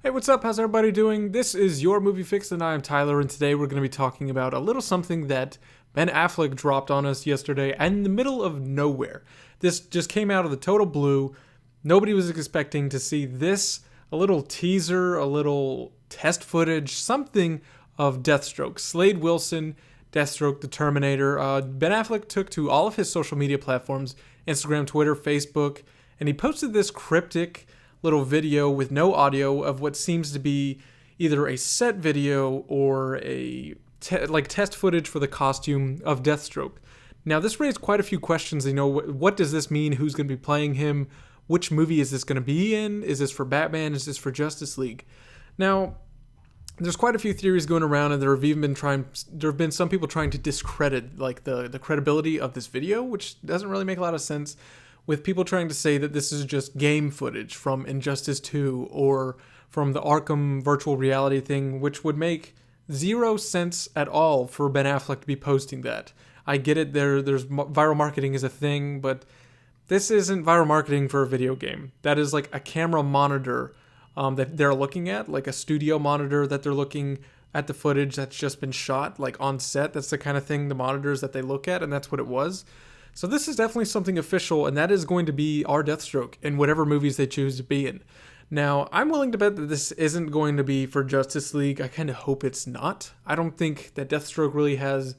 Hey, what's up? How's everybody doing? This is your Movie Fix, and I am Tyler, and today we're going to be talking about a little something that Ben Affleck dropped on us yesterday in the middle of nowhere. This just came out of the total blue. Nobody was expecting to see this, a little teaser, a little test footage, something of Deathstroke. Slade Wilson, Deathstroke, the Terminator. Ben Affleck took to all of his social media platforms, Instagram, Twitter, Facebook, and he posted this cryptic little video with no audio of what seems to be either a set video or a test footage for the costume of Deathstroke. Now, this raised quite a few questions. What does this mean? Who's going to be playing him? Which movie is this going to be in? Is this for Batman? Is this for Justice League? Now, there's quite a few theories going around, and there have been some people trying to discredit the credibility of this video, which doesn't really make a lot of sense, with people trying to say that this is just game footage from Injustice 2 or from the Arkham virtual reality thing, which would make zero sense at all for Ben Affleck to be posting that. I get it, there's viral marketing is a thing, but this isn't viral marketing for a video game. That is like a camera monitor that they're looking at, like a studio monitor that they're looking at the footage that's just been shot, like on set. That's the kind of thing, the monitors that they look at, and that's what it was. So this is definitely something official, and that is going to be our Deathstroke in whatever movies they choose to be in. Now, I'm willing to bet that this isn't going to be for Justice League. I kind of hope it's not. I don't think that Deathstroke really has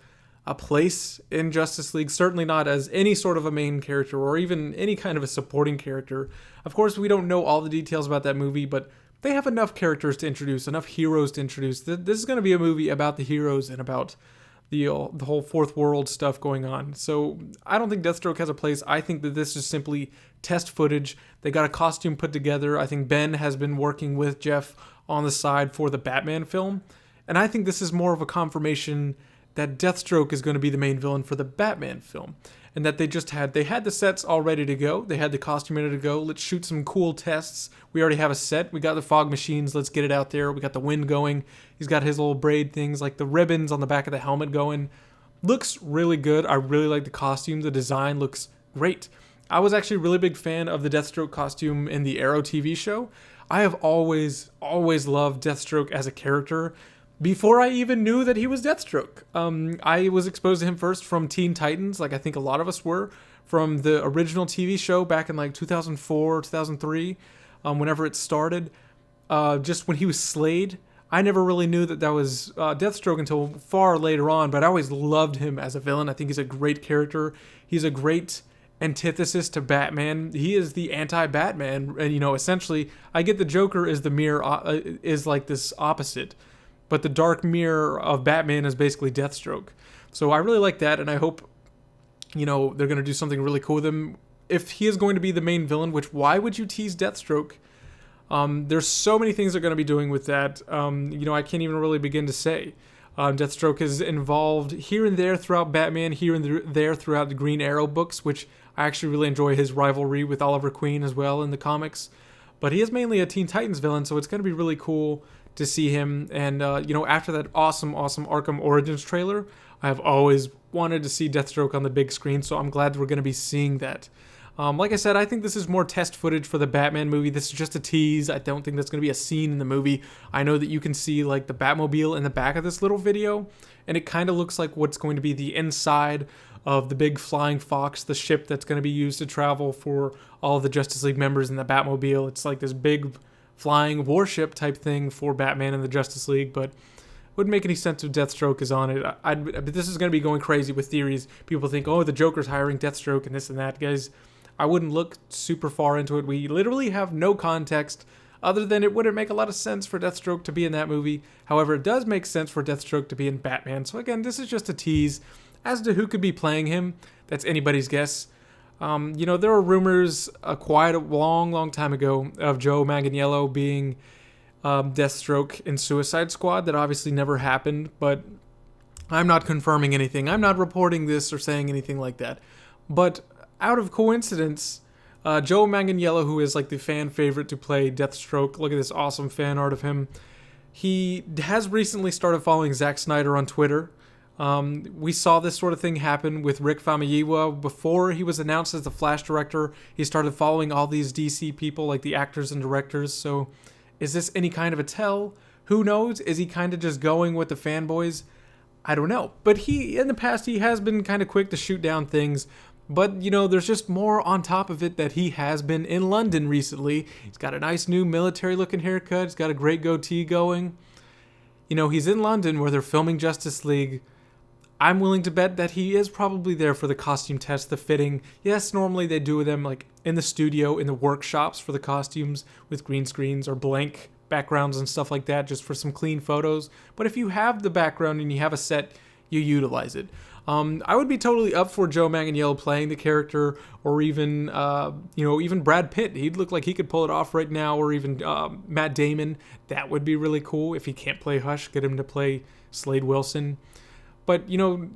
a place in Justice League, certainly not as any sort of a main character or even any kind of a supporting character. Of course, we don't know all the details about that movie, but they have enough characters to introduce, enough heroes to introduce. This is going to be a movie about the heroes and about the whole fourth world stuff going on. So I don't think Deathstroke has a place. I think that this is simply test footage. They got a costume put together. I think Ben has been working with Jeff on the side for the Batman film. And I think this is more of a confirmation that Deathstroke is going to be the main villain for the Batman film. And that they had the sets all ready to go. They had the costume ready to go. Let's shoot some cool tests. We already have a set. We got the fog machines. Let's get it out there. We got the wind going. He's got his little braid things, like the ribbons on the back of the helmet going. Looks really good. I really like the costume. The design looks great. I was actually a really big fan of the Deathstroke costume in the Arrow TV show. I have always loved Deathstroke as a character. Before I even knew that he was Deathstroke. I was exposed to him first from Teen Titans, like I think a lot of us were, from the original TV show back in like 2004, 2003, whenever it started. Just when he was Slade, I never really knew that was Deathstroke until far later on, but I always loved him as a villain. I think he's a great character. He's a great antithesis to Batman. He is the anti-Batman, and essentially, I get the Joker is the mirror, is like this opposite. But the dark mirror of Batman is basically Deathstroke. So I really like that, and I hope, they're going to do something really cool with him. If he is going to be the main villain, which why would you tease Deathstroke? There's so many things they're going to be doing with that. I can't even really begin to say. Deathstroke is involved here and there throughout Batman, here and there throughout the Green Arrow books, which I actually really enjoy his rivalry with Oliver Queen as well in the comics. But he is mainly a Teen Titans villain, so it's going to be really cool to see him. And, after that awesome Arkham Origins trailer, I have always wanted to see Deathstroke on the big screen, so I'm glad we're going to be seeing that. Like I said, I think this is more test footage for the Batman movie. This is just a tease. I don't think that's going to be a scene in the movie. I know that you can see, like, the Batmobile in the back of this little video, and it kind of looks like what's going to be the inside of the big Flying Fox, the ship that's going to be used to travel for all of the Justice League members in the Batmobile. It's like this big flying warship type thing for Batman and the Justice League, but wouldn't make any sense if Deathstroke is on it. But this is going to be going crazy with theories. People think, the Joker's hiring Deathstroke and this and that. Guys, I wouldn't look super far into it. We literally have no context other than it wouldn't make a lot of sense for Deathstroke to be in that movie. However, it does make sense for Deathstroke to be in Batman. So again, this is just a tease. As to who could be playing him, that's anybody's guess. There were rumors quite a long time ago of Joe Manganiello being Deathstroke in Suicide Squad. That obviously never happened, but I'm not confirming anything. I'm not reporting this or saying anything like that. But out of coincidence, Joe Manganiello, who is like the fan favorite to play Deathstroke, look at this awesome fan art of him. He has recently started following Zack Snyder on Twitter. We saw this sort of thing happen with Rick Famuyiwa before he was announced as the Flash director. He started following all these DC people, like the actors and directors. So Is this any kind of a tell? Who knows? Is he kind of just going with the fanboys? I don't know. But in the past, he has been kind of quick to shoot down things. But, there's just more on top of it that he has been in London recently. He's got a nice new military-looking haircut. He's got a great goatee going. He's in London where they're filming Justice League. I'm willing to bet that he is probably there for the costume test, the fitting. Yes, normally they do them like in the studio, in the workshops for the costumes with green screens or blank backgrounds and stuff like that, just for some clean photos. But if you have the background and you have a set, you utilize it. I would be totally up for Joe Manganiello playing the character, or even, even Brad Pitt. He'd look like he could pull it off right now, or even Matt Damon. That would be really cool. If he can't play Hush, get him to play Slade Wilson. But,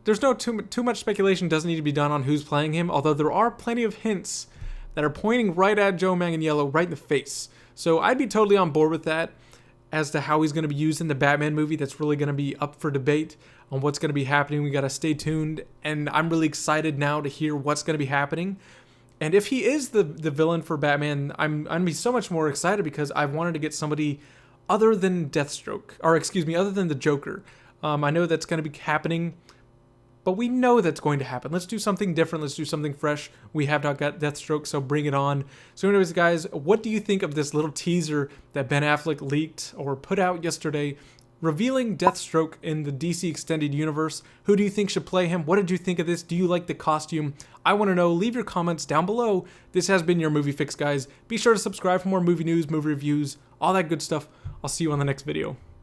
there's no too much speculation doesn't need to be done on who's playing him, although there are plenty of hints that are pointing right at Joe Manganiello, right in the face. So I'd be totally on board with that. As to how he's going to be used in the Batman movie, that's really going to be up for debate on what's going to be happening. We got to stay tuned, and I'm really excited now to hear what's going to be happening. And if he is the villain for Batman, I'm going to be so much more excited because I've wanted to get somebody other than Deathstroke, other than the Joker. I know that's going to be happening, but we know that's going to happen. Let's do something different. Let's do something fresh. We have not got Deathstroke, so bring it on. So anyways, guys, what do you think of this little teaser that Ben Affleck leaked or put out yesterday, revealing Deathstroke in the DC Extended Universe? Who do you think should play him? What did you think of this? Do you like the costume? I want to know. Leave your comments down below. This has been your Movie Fix, guys. Be sure to subscribe for more movie news, movie reviews, all that good stuff. I'll see you on the next video.